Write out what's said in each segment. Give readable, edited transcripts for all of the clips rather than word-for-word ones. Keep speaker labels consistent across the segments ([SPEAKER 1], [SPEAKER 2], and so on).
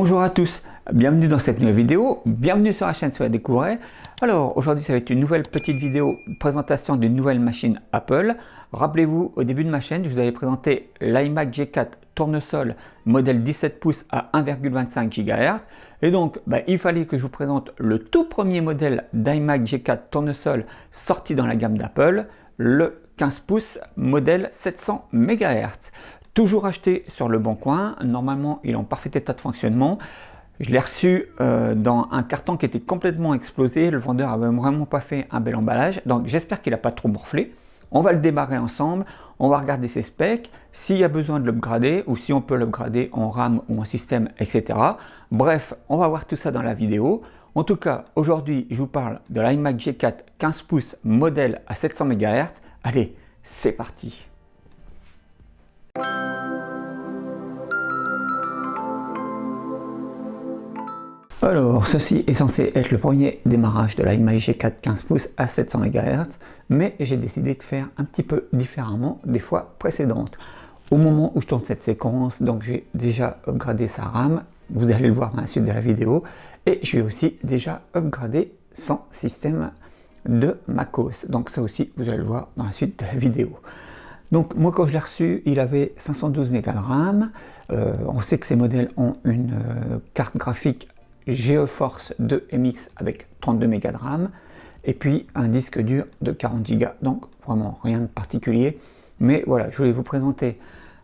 [SPEAKER 1] Bonjour à tous, bienvenue dans cette nouvelle vidéo, bienvenue sur la chaîne Soyez Découvrez. Alors aujourd'hui ça va être une nouvelle petite vidéo présentation d'une nouvelle machine Apple. Rappelez-vous, au début de ma chaîne, je vous avais présenté l'iMac G4 tournesol modèle 17 pouces à 1,25 GHz. Et donc il fallait que je vous présente le tout premier modèle d'iMac G4 tournesol sorti dans la gamme d'Apple, le 15 pouces modèle 700 MHz. Toujours acheté sur le bon coin, normalement il est en parfait état de fonctionnement. Je l'ai reçu dans un carton qui était complètement explosé, le vendeur avait vraiment pas fait un bel emballage, donc j'espère qu'il n'a pas trop morflé. On va le démarrer ensemble, on va regarder ses specs, s'il y a besoin de l'upgrader ou si on peut l'upgrader en RAM ou en système, etc. Bref, on va voir tout ça dans la vidéo. En tout cas, aujourd'hui je vous parle de l'iMac G4 15 pouces modèle à 700 MHz. Allez, c'est parti! Alors, ceci est censé être le premier démarrage de l'iMac G4 15 pouces à 700 MHz, mais j'ai décidé de faire un petit peu différemment des fois précédentes. Au moment où je tourne cette séquence, donc j'ai déjà upgradé sa RAM, vous allez le voir dans la suite de la vidéo, et je vais aussi déjà upgrader son système de MacOS. Donc ça aussi, vous allez le voir dans la suite de la vidéo. Donc moi quand je l'ai reçu, il avait 512 Go de RAM. On sait que ces modèles ont une carte graphique GeForce 2 MX avec 32 Go de RAM et puis un disque dur de 40 Go. Donc vraiment rien de particulier. Mais voilà, je voulais vous présenter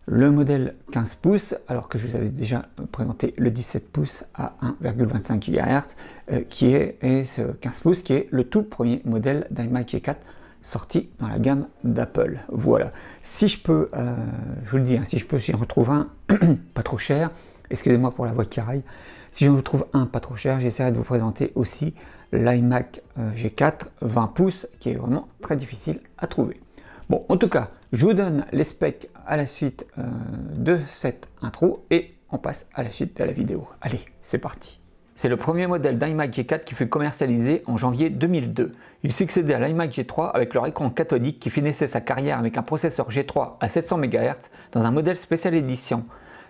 [SPEAKER 1] le modèle 15 pouces alors que je vous avais déjà présenté le 17 pouces à 1,25 GHz qui est ce 15 pouces qui est le tout premier modèle d'iMac G4 sorti dans la gamme d'Apple. Voilà, si je peux, je vous le dis, si je peux, si j'en retrouve un pas trop cher, excusez-moi pour la voix qui raille, si j'en retrouve un pas trop cher, j'essaierai de vous présenter aussi l'iMac G4 20 pouces qui est vraiment très difficile à trouver. Bon, en tout cas, je vous donne les specs à la suite de cette intro et on passe à la suite de la vidéo. Allez, c'est parti! C'est le premier modèle d'iMac G4 qui fut commercialisé en janvier 2002. Il succédait à l'iMac G3 avec leur écran cathodique qui finissait sa carrière avec un processeur G3 à 700 MHz dans un modèle spécial édition.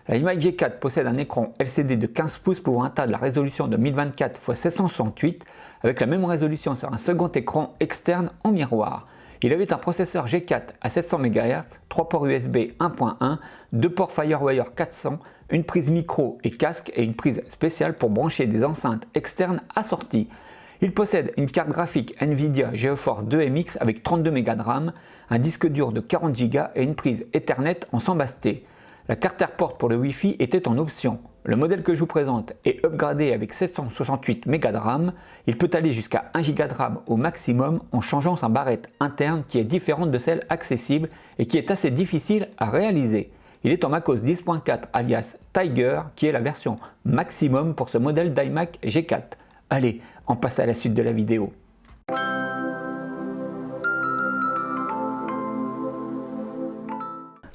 [SPEAKER 1] L'iMac G4 possède un écran LCD de 15 pouces pouvant atteindre la résolution de 1024 x 768 avec la même résolution sur un second écran externe en miroir. Il avait un processeur G4 à 700 MHz, 3 ports USB 1.1, 2 ports FireWire 400, une prise micro et casque et une prise spéciale pour brancher des enceintes externes assorties. Il possède une carte graphique Nvidia GeForce 2 MX avec 32 Go de RAM, un disque dur de 40 Go et une prise Ethernet en s'embasté. La carte AirPort pour le Wi-Fi était en option. Le modèle que je vous présente est upgradé avec 768 Go de RAM. Il peut aller jusqu'à 1 Go de RAM au maximum en changeant sa barrette interne qui est différente de celle accessible et qui est assez difficile à réaliser. Il est en macOS 10.4 alias Tiger qui est la version maximum pour ce modèle d'iMac G4. Allez, on passe à la suite de la vidéo.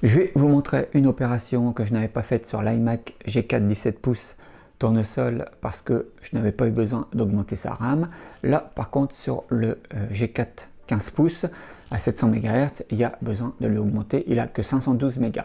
[SPEAKER 1] Je vais vous montrer une opération que je n'avais pas faite sur l'iMac G4 17 pouces tournesol parce que je n'avais pas eu besoin d'augmenter sa RAM. Là, par contre, sur le G4 15 pouces à 700 MHz, il y a besoin de l'augmenter. Il n'a que 512 MB.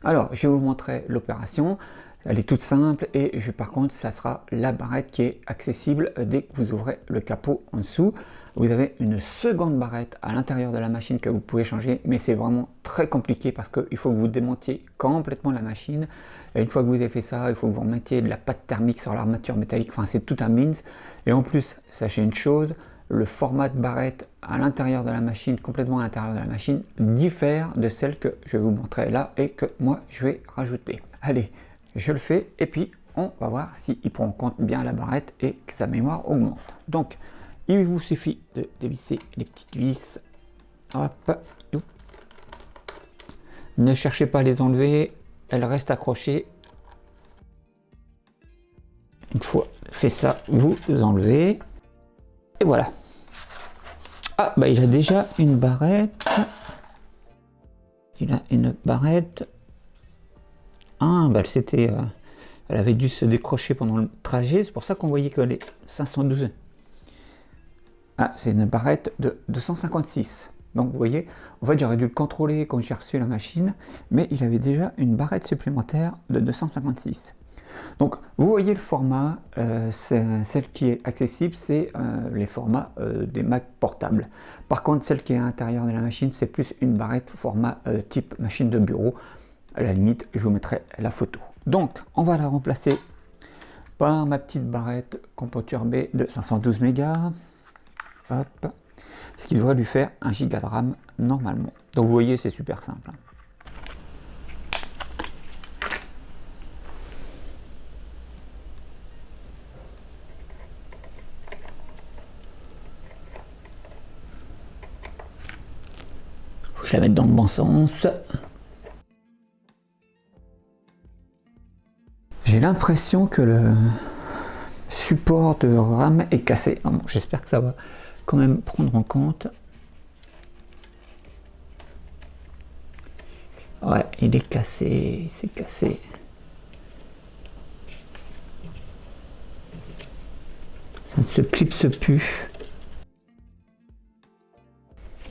[SPEAKER 1] Alors, je vais vous montrer l'opération. Elle est toute simple et par contre, ça sera la barrette qui est accessible dès que vous ouvrez le capot en dessous. Vous avez une seconde barrette à l'intérieur de la machine que vous pouvez changer, mais c'est vraiment très compliqué parce qu'il faut que vous démontiez complètement la machine. Et une fois que vous avez fait ça, il faut que vous remettiez de la pâte thermique sur l'armature métallique. Enfin, c'est tout un beans. Et en plus, sachez une chose, le format de barrette à l'intérieur de la machine, complètement à l'intérieur de la machine, diffère de celle que je vais vous montrer là et que moi je vais rajouter. Allez, je le fais et puis on va voir s'il prend en compte bien la barrette et que sa mémoire augmente. Donc, il vous suffit de dévisser les petites vis. Hop. Ne cherchez pas à les enlever, elles restent accrochées. Une fois fait ça, vous enlevez. Et voilà. Ah, il a déjà une barrette. Il a une barrette. Ah, elle avait dû se décrocher pendant le trajet. C'est pour ça qu'on voyait qu'elle est 512. Ah, c'est une barrette de 256. Donc vous voyez, en fait j'aurais dû le contrôler quand j'ai reçu la machine, mais il avait déjà une barrette supplémentaire de 256. Donc vous voyez le format, celle qui est accessible, c'est les formats des Mac portables. Par contre, celle qui est à l'intérieur de la machine, c'est plus une barrette format type machine de bureau. À la limite, je vous mettrai la photo. Donc on va la remplacer par ma petite barrette compoturbée de 512 mégas. Hop. Ce qui devrait lui faire 1 giga de RAM normalement. Donc vous voyez, c'est super simple. Faut que je la mette dans le bon sens. J'ai l'impression que le support de RAM est cassé. Bon, j'espère que ça va quand même prendre en compte. Ouais, il est cassé, c'est cassé. Ça ne se clipse plus.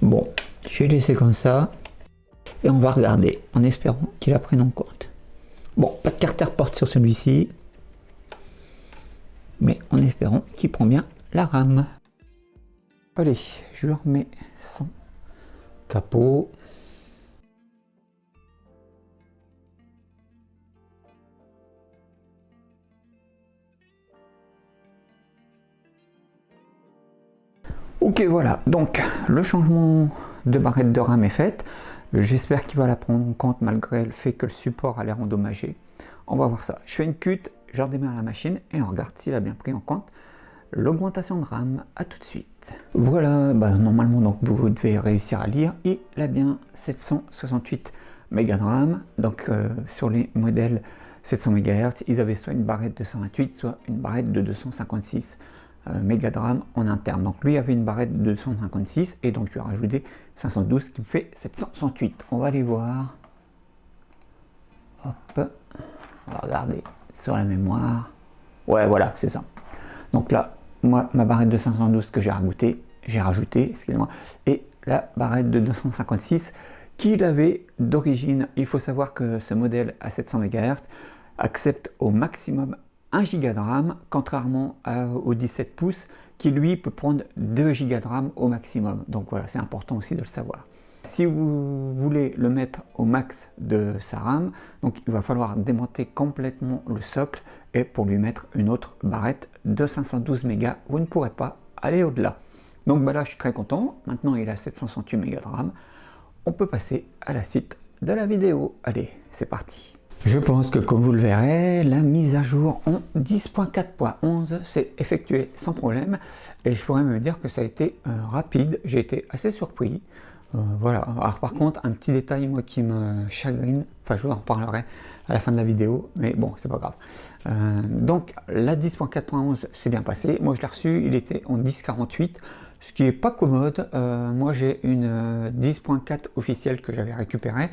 [SPEAKER 1] Bon, je vais laisser comme ça. Et on va regarder, en espérant qu'il la prenne en compte. Bon, pas de carte AirPort sur celui-ci. Mais en espérant qu'il prend bien la RAM. Allez, je lui remets son capot. Ok, voilà, donc le changement de barrette de RAM est fait. J'espère qu'il va la prendre en compte malgré le fait que le support a l'air endommagé. On va voir ça. Je fais une cut, je redémarre la machine et on regarde s'il a bien pris en compte l'augmentation de RAM. À tout de suite. Voilà, normalement donc vous devez réussir à lire. Il a bien 768 mégas de RAM. Donc sur les modèles 700 MHz, ils avaient soit une barrette de 128, soit une barrette de 256 mégas de RAM en interne. Donc lui avait une barrette de 256 et donc je lui ai rajouté 512 qui me fait 768. On va aller voir. Hop, on va regarder sur la mémoire. Ouais, voilà, c'est ça. Donc là, moi, ma barrette de 512 que j'ai rajouté, excusez-moi, et la barrette de 256 qu'il avait d'origine. Il faut savoir que ce modèle à 700 MHz accepte au maximum 1 Go de RAM, contrairement au 17 pouces qui lui peut prendre 2 Go de RAM au maximum. Donc voilà, c'est important aussi de le savoir. Si vous voulez le mettre au max de sa RAM, donc il va falloir démonter complètement le socle et pour lui mettre une autre barrette de 512 mégas, vous ne pourrez pas aller au-delà. Donc là, je suis très content. Maintenant, il a 768 mégas de RAM. On peut passer à la suite de la vidéo. Allez, c'est parti. Je pense que comme vous le verrez, la mise à jour en 10.4.11 s'est effectuée sans problème et je pourrais me dire que ça a été rapide. J'ai été assez surpris. Voilà. Alors par contre, un petit détail moi qui me chagrine, enfin je vous en reparlerai à la fin de la vidéo, mais bon, c'est pas grave. Donc la 10.4.11 s'est bien passé. Moi je l'ai reçu, il était en 10.48, ce qui est pas commode. Moi j'ai une 10.4 officielle que j'avais récupérée.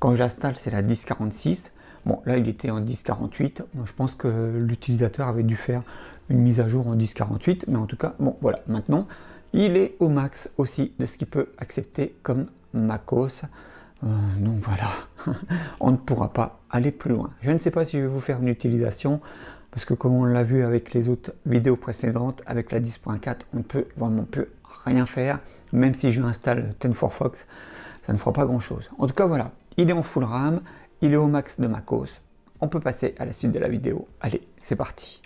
[SPEAKER 1] Quand j'installe, c'est la 10.46. Bon, là, il était en 10.48. Moi, je pense que l'utilisateur avait dû faire une mise à jour en 10.48. Mais en tout cas, bon, voilà. Maintenant, il est au max aussi de ce qu'il peut accepter comme macOS. Donc voilà, on ne pourra pas aller plus loin. Je ne sais pas si je vais vous faire une utilisation, parce que comme on l'a vu avec les autres vidéos précédentes, avec la 10.4, on ne peut vraiment plus rien faire. Même si je installe 10-4-Fox, ça ne fera pas grand-chose. En tout cas, voilà. Il est en full RAM, il est au max de macOS. On peut passer à la suite de la vidéo. Allez, c'est parti.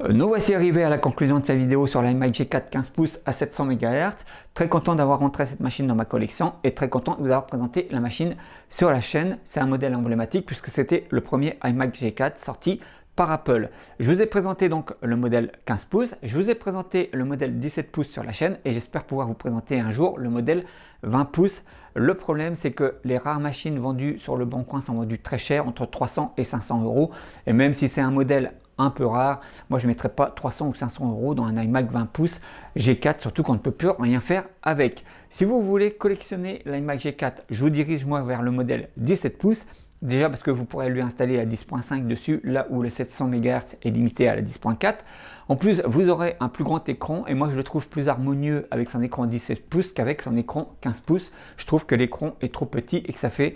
[SPEAKER 1] Nous voici arrivés à la conclusion de cette vidéo sur l'iMac G4 15 pouces à 700 MHz. Très content d'avoir rentré cette machine dans ma collection et très content de vous avoir présenté la machine sur la chaîne. C'est un modèle emblématique puisque c'était le premier iMac G4 sorti par Apple. Je vous ai présenté donc le modèle 15 pouces, je vous ai présenté le modèle 17 pouces sur la chaîne et j'espère pouvoir vous présenter un jour le modèle 20 pouces. Le problème, c'est que les rares machines vendues sur le Bon Coin sont vendues très chères, entre 300 et 500 euros. Et même si c'est un modèle un peu rare, moi je ne mettrais pas 300 ou 500 euros dans un iMac 20 pouces G4, surtout qu'on ne peut plus rien faire avec. Si vous voulez collectionner l'iMac G4, je vous dirige moi vers le modèle 17 pouces. Déjà parce que vous pourrez lui installer la 10.5 dessus, là où le 700 MHz est limité à la 10.4. En plus, vous aurez un plus grand écran et moi je le trouve plus harmonieux avec son écran 17 pouces qu'avec son écran 15 pouces. Je trouve que l'écran est trop petit et que ça fait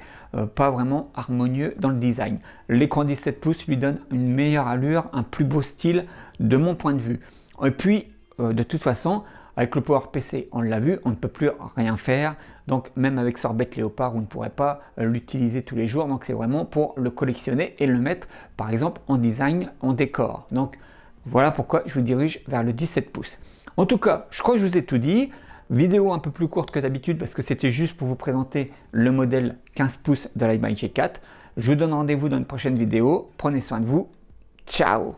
[SPEAKER 1] pas vraiment harmonieux dans le design. L'écran 17 pouces lui donne une meilleure allure, un plus beau style de mon point de vue. Et puis, de toute façon, avec le PowerPC, on l'a vu, on ne peut plus rien faire. Donc même avec Sorbet Léopard, vous ne pourrez pas l'utiliser tous les jours. Donc c'est vraiment pour le collectionner et le mettre par exemple en design, en décor. Donc voilà pourquoi je vous dirige vers le 17 pouces. En tout cas, je crois que je vous ai tout dit. Vidéo un peu plus courte que d'habitude parce que c'était juste pour vous présenter le modèle 15 pouces de l'iMac G4. Je vous donne rendez-vous dans une prochaine vidéo. Prenez soin de vous. Ciao!